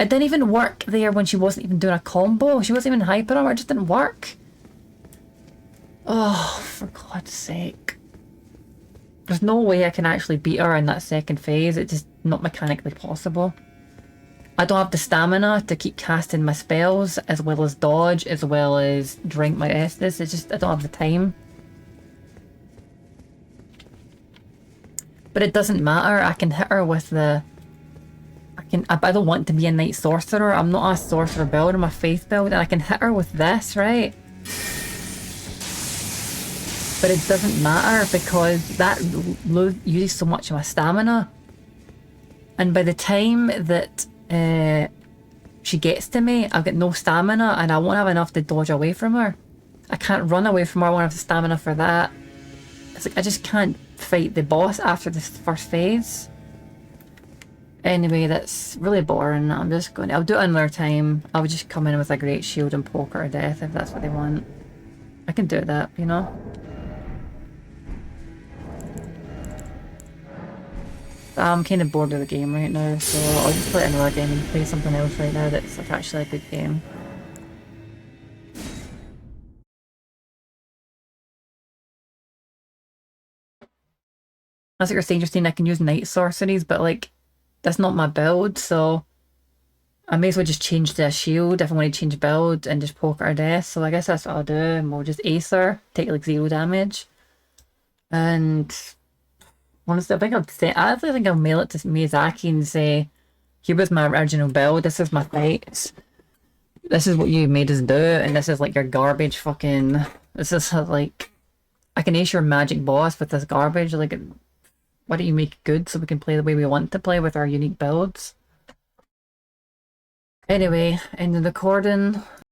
It didn't even work there when she wasn't even doing a combo. She wasn't even hyper armor, it just didn't work. Oh, for God's sake. There's no way I can actually beat her in that second phase. It's just not mechanically possible. I don't have the stamina to keep casting my spells, as well as dodge, as well as drink my Estus. It's just, I don't have the time. But it doesn't matter. I can hit her with the... I don't want to be a Knight Sorcerer. I'm not a Sorcerer build, I'm a Faith build, and I can hit her with this, right? But it doesn't matter because that uses so much of my stamina. And by the time that she gets to me, I've got no stamina and I won't have enough to dodge away from her. I can't run away from her, I won't have the stamina for that. It's like, I just can't fight the boss after this first phase. Anyway, that's really boring. I'll do it another time. I'll just come in with a great shield and poke her to death if that's what they want. I can do that, you know? I'm kind of bored of the game right now, so I'll just play another game and play something else right now that's like actually a good game. That's what you're saying, Justine, I can use night sorceries, but like, that's not my build, so I may as well just change to a shield if I want to change build and just poke her to death. So I guess that's what I'll do, and we'll just ace her, take like 0 damage. And honestly, I think I'll mail it to Miyazaki and say, here was my original build, this is my fights, this is what you made us do, and this is like your garbage fucking, this is like, I can ace your magic boss with this garbage, like, why don't you make it good so we can play the way we want to play with our unique builds? Anyway, end of the recording.